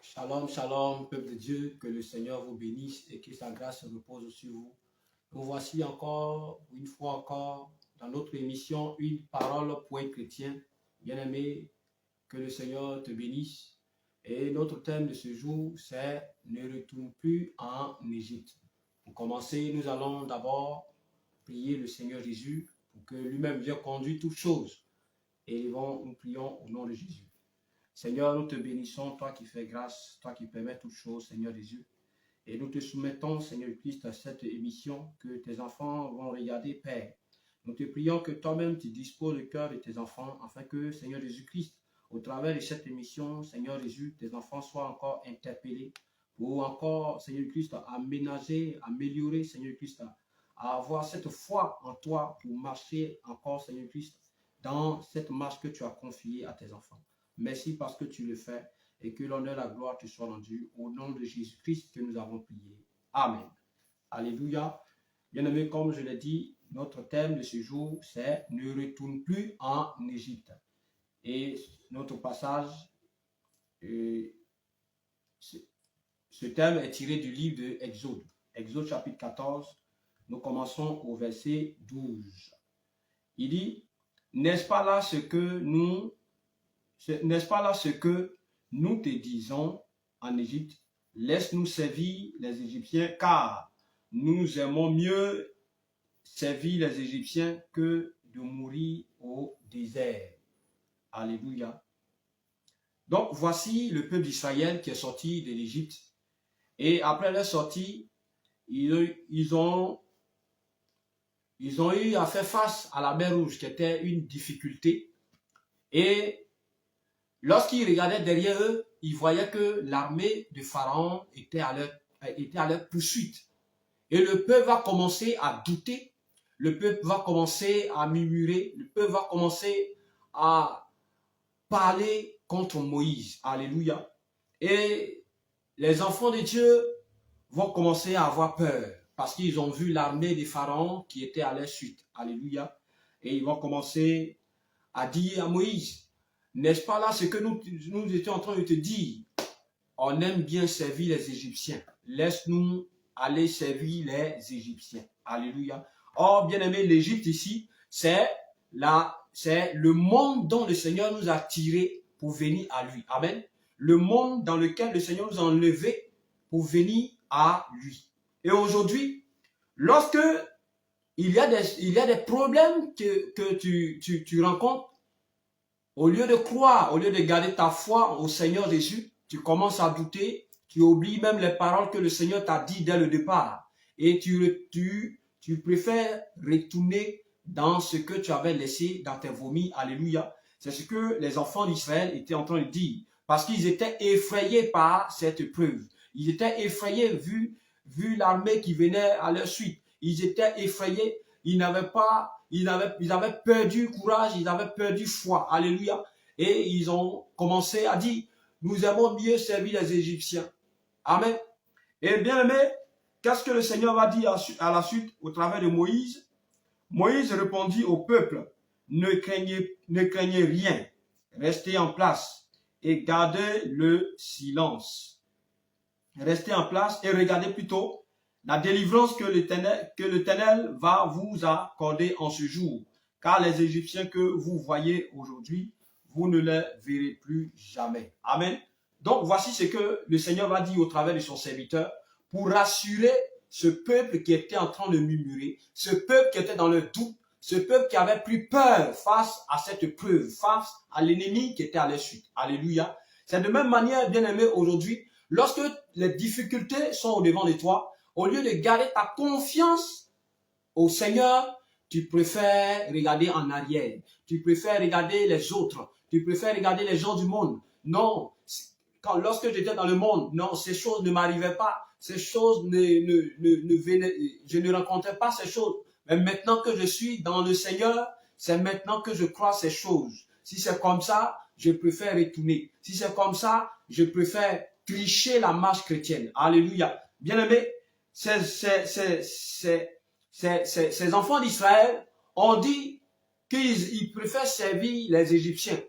Shalom, shalom, peuple de Dieu, que le Seigneur vous bénisse et que sa grâce repose sur vous. Nous voici encore, une fois encore, dans notre émission, une parole pour un chrétien. Bien-aimé, que le Seigneur te bénisse. Et notre thème de ce jour, c'est « Ne retourne plus en Égypte ». Pour commencer, nous allons d'abord prier le Seigneur Jésus pour que lui-même vienne conduire toutes choses. Et nous prions au nom de Jésus. Seigneur, nous te bénissons, toi qui fais grâce, toi qui permets toutes choses, Seigneur Jésus. Et nous te soumettons, Seigneur Christ, à cette émission que tes enfants vont regarder, Père. Nous te prions que toi-même tu disposes le cœur de tes enfants, afin que, Seigneur Jésus-Christ, au travers de cette émission, Seigneur Jésus, tes enfants soient encore interpellés pour encore, Seigneur Christ, aménager, améliorer, Seigneur Christ, à avoir cette foi en toi pour marcher encore, Seigneur Christ, dans cette marche que tu as confiée à tes enfants. Merci parce que tu le fais et que l'honneur et la gloire te soient rendus au nom de Jésus-Christ que nous avons prié. Amen. Alléluia. Bien-aimés, comme je l'ai dit, notre thème de ce jour, c'est « Ne retourne plus en Égypte ». Et notre passage, ce thème est tiré du livre de Exode. Exode chapitre 14, nous commençons au verset 12. Il dit, « N'est-ce pas là ce que nous te disons en Égypte, laisse-nous servir les Égyptiens, car nous aimons mieux servir les Égyptiens que de mourir au désert. » Alléluia. Donc, voici le peuple d'Israël qui est sorti de l'Égypte. Et après leur sortie, ils ont eu à faire face à la mer Rouge, qui était une difficulté. Et lorsqu'ils regardaient derrière eux, ils voyaient que l'armée de Pharaon était à leur poursuite. Et le peuple va commencer à douter, le peuple va commencer à murmurer, le peuple va commencer à parler contre Moïse. Alléluia. Et les enfants de Dieu vont commencer à avoir peur parce qu'ils ont vu l'armée de Pharaon qui était à leur suite. Alléluia. Et ils vont commencer à dire à Moïse, n'est-ce pas là ce que nous étions en train de te dire? On aime bien servir les Égyptiens. Laisse-nous aller servir les Égyptiens. Alléluia. Or, bien aimé, l'Égypte ici, c'est le monde dont le Seigneur nous a tirés pour venir à lui. Amen. Le monde dans lequel le Seigneur nous a enlevés pour venir à lui. Et aujourd'hui, lorsque il y a des problèmes que tu rencontres, au lieu de croire, au lieu de garder ta foi au Seigneur Jésus, tu commences à douter, tu oublies même les paroles que le Seigneur t'a dit dès le départ. Et tu préfères retourner dans ce que tu avais laissé dans tes vomis. Alléluia. C'est ce que les enfants d'Israël étaient en train de dire. Parce qu'ils étaient effrayés par cette épreuve. Ils étaient effrayés vu l'armée qui venait à leur suite. Ils étaient effrayés. Ils avaient perdu courage, ils avaient perdu foi. Alléluia. Et ils ont commencé à dire, nous aimons mieux servir les Égyptiens. Amen. Et bien aimé, qu'est-ce que le Seigneur va dire à la suite au travers de Moïse? Moïse répondit au peuple, ne craignez rien, restez en place et gardez le silence. Restez en place et regardez plutôt la délivrance que l'Éternel va vous accorder en ce jour. Car les Égyptiens que vous voyez aujourd'hui, vous ne les verrez plus jamais. Amen. Donc voici ce que le Seigneur va dire au travers de son serviteur pour rassurer ce peuple qui était en train de murmurer, ce peuple qui était dans le doute, ce peuple qui avait pris peur face à cette preuve, face à l'ennemi qui était à leur suite. Alléluia. C'est de même manière, bien aimé, aujourd'hui, lorsque les difficultés sont au devant de toi, au lieu de garder ta confiance au Seigneur, tu préfères regarder en arrière. Tu préfères regarder les autres. Tu préfères regarder les gens du monde. Non, lorsque j'étais dans le monde, non, ces choses ne m'arrivaient pas. Ces choses je ne rencontrais pas ces choses. Mais maintenant que je suis dans le Seigneur, c'est maintenant que je crois ces choses. Si c'est comme ça, je préfère retourner. Si c'est comme ça, je préfère tricher la marche chrétienne. Alléluia. Bien-aimés, ces enfants d'Israël ont dit qu'ils préfèrent servir les Égyptiens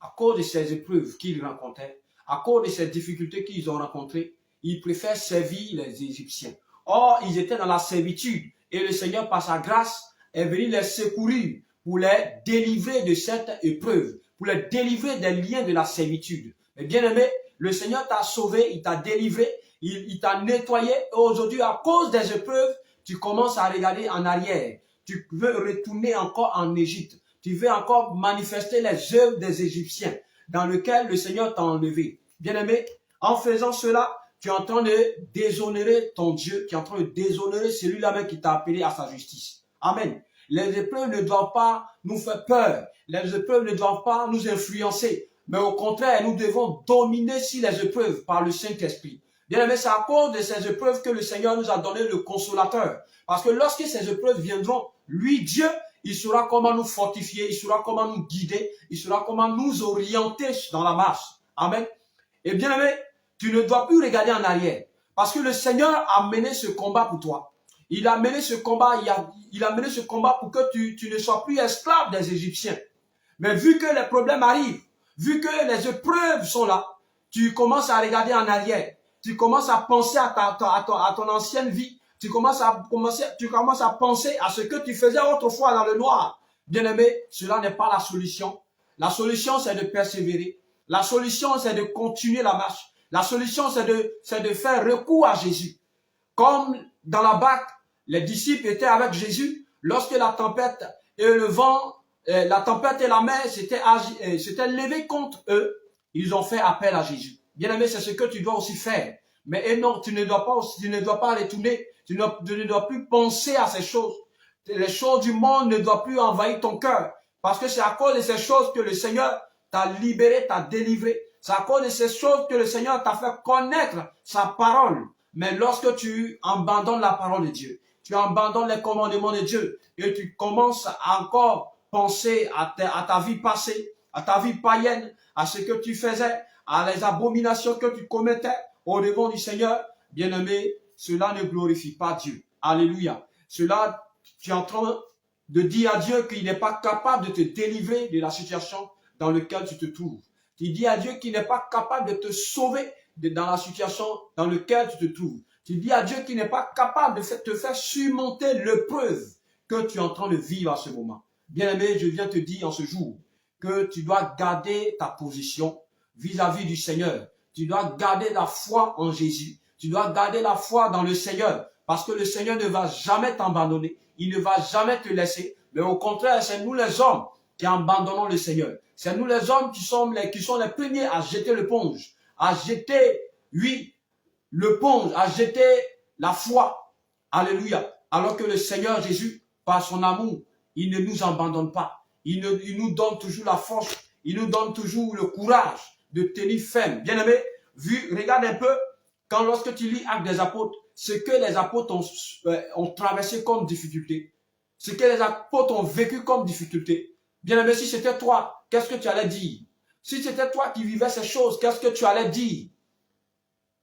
à cause de ces épreuves qu'ils rencontraient, à cause de ces difficultés qu'ils ont rencontrées, ils préfèrent servir les Égyptiens. Or, ils étaient dans la servitude et le Seigneur, par sa grâce, est venu les secourir pour les délivrer de cette épreuve, pour les délivrer des liens de la servitude. Mais bien aimé, le Seigneur t'a sauvé, il t'a délivré, il t'a nettoyé. Et aujourd'hui, à cause des épreuves, tu commences à regarder en arrière. Tu veux retourner encore en Égypte. Tu veux encore manifester les œuvres des Égyptiens dans lesquelles le Seigneur t'a enlevé. Bien aimé, en faisant cela, tu es en train de déshonorer ton Dieu, tu es en train de déshonorer celui-là même qui t'a appelé à sa justice. Amen. Les épreuves ne doivent pas nous faire peur. Les épreuves ne doivent pas nous influencer. Mais au contraire, nous devons dominer sur les épreuves par le Saint-Esprit. Bien aimé, c'est à cause de ces épreuves que le Seigneur nous a donné le consolateur. Parce que lorsque ces épreuves viendront, lui, Dieu, il saura comment nous fortifier, il saura comment nous guider, il saura comment nous orienter dans la marche. Amen. Et bien aimé, tu ne dois plus regarder en arrière. Parce que le Seigneur a mené ce combat pour toi. Il a mené ce combat, il a mené ce combat pour que tu ne sois plus esclave des Égyptiens. Mais vu que les problèmes arrivent, vu que les épreuves sont là, tu commences à regarder en arrière. Tu commences à penser à ton ancienne vie. Tu commences à penser à ce que tu faisais autrefois dans le noir. Bien-aimé, cela n'est pas la solution. La solution, c'est de persévérer. La solution, c'est de continuer la marche. La solution, c'est de faire recours à Jésus. Comme dans la barque, les disciples étaient avec Jésus lorsque la tempête et le vent, la tempête et la mer s'étaient levées contre eux. Ils ont fait appel à Jésus. Bien-aimé, c'est ce que tu dois aussi faire. Mais non, tu ne dois pas retourner. Tu ne dois plus penser à ces choses. Les choses du monde ne doivent plus envahir ton cœur. Parce que c'est à cause de ces choses que le Seigneur t'a libéré, t'a délivré. C'est à cause de ces choses que le Seigneur t'a fait connaître sa parole. Mais lorsque tu abandonnes la parole de Dieu, tu abandonnes les commandements de Dieu et tu commences à encore penser à ta vie passée, à ta vie païenne, à ce que tu faisais, à les abominations que tu commettais au devant du Seigneur, bien-aimé, cela ne glorifie pas Dieu. Alléluia. Cela, tu es en train de dire à Dieu qu'il n'est pas capable de te délivrer de la situation dans laquelle tu te trouves. Tu dis à Dieu qu'il n'est pas capable de te sauver dans la situation dans laquelle tu te trouves. Tu dis à Dieu qu'il n'est pas capable de te faire surmonter l'épreuve que tu es en train de vivre à ce moment. Bien-aimé, je viens te dire en ce jour que tu dois garder ta position vis-à-vis du Seigneur. Tu dois garder la foi en Jésus. Tu dois garder la foi dans le Seigneur. Parce que le Seigneur ne va jamais t'abandonner. Il ne va jamais te laisser. Mais au contraire, c'est nous les hommes qui abandonnons le Seigneur. C'est nous les hommes qui sont les premiers à jeter l'éponge. À jeter, oui, l'éponge, à jeter la foi. Alléluia. Alors que le Seigneur Jésus, par son amour, il ne nous abandonne pas. Il nous donne toujours la force. Il nous donne toujours le courage de tenir ferme. Bien-aimé, regarde un peu, lorsque tu lis Actes des Apôtres, ce que les apôtres ont traversé comme difficulté, ce que les apôtres ont vécu comme difficulté. Bien-aimé, si c'était toi, qu'est-ce que tu allais dire? Si c'était toi qui vivais ces choses, qu'est-ce que tu allais dire?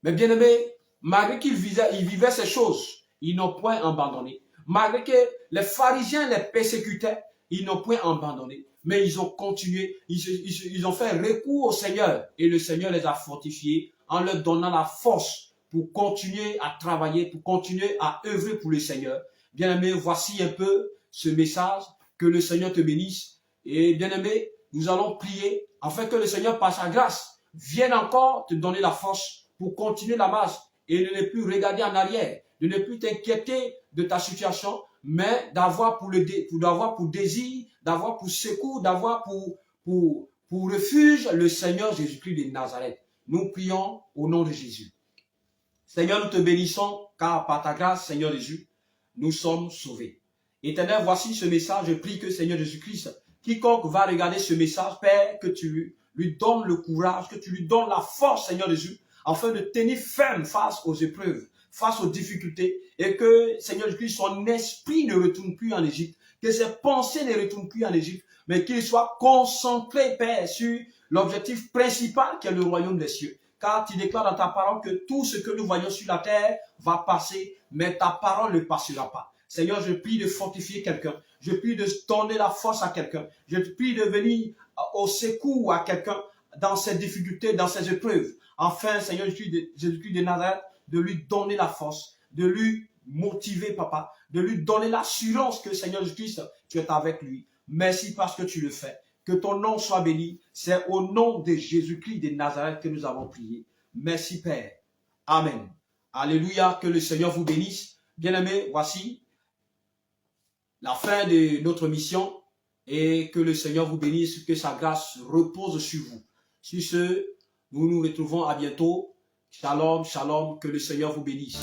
Mais bien-aimé, malgré qu'ils vivaient ces choses, ils n'ont point abandonné. Malgré que les pharisiens les persécutaient, ils n'ont point abandonné. Mais ils ont continué, ils ont fait recours au Seigneur. Et le Seigneur les a fortifiés en leur donnant la force pour continuer à travailler, pour continuer à œuvrer pour le Seigneur. Bien-aimé, voici un peu ce message. Que le Seigneur te bénisse. Et bien-aimé, nous allons prier afin que le Seigneur, par sa grâce, vienne encore te donner la force pour continuer la marche et de ne plus regarder en arrière, de ne plus t'inquiéter de ta situation, mais d'avoir pour désir, d'avoir pour secours, d'avoir pour refuge le Seigneur Jésus-Christ de Nazareth. Nous prions au nom de Jésus. Seigneur, nous te bénissons, car par ta grâce, Seigneur Jésus, nous sommes sauvés. Éternel, voici ce message. Je prie que Seigneur Jésus-Christ, quiconque va regarder ce message, Père, que tu lui donnes le courage, que tu lui donnes la force, Seigneur Jésus, afin de tenir ferme face aux épreuves, face aux difficultés, et que, Seigneur Jésus-Christ, son esprit ne retourne plus en Égypte, que ses pensées ne retournent plus en Égypte, mais qu'il soit concentré, Père, sur l'objectif principal qui est le royaume des cieux. Car tu déclares dans ta parole que tout ce que nous voyons sur la terre va passer, mais ta parole ne passera pas. Seigneur, je prie de fortifier quelqu'un. Je prie de donner la force à quelqu'un. Je prie de venir au secours à quelqu'un dans ses difficultés, dans ses épreuves. Enfin, Seigneur Jésus-Christ de Nazareth, de lui donner la force, de lui motiver, papa, de lui donner l'assurance que, Seigneur Jésus-Christ, tu es avec lui. Merci parce que tu le fais. Que ton nom soit béni. C'est au nom de Jésus-Christ de Nazareth que nous avons prié. Merci, Père. Amen. Alléluia. Que le Seigneur vous bénisse. Bien-aimés, voici la fin de notre mission. Et que le Seigneur vous bénisse, que sa grâce repose sur vous. Sur ce, nous nous retrouvons à bientôt. Shalom, shalom, que le Seigneur vous bénisse.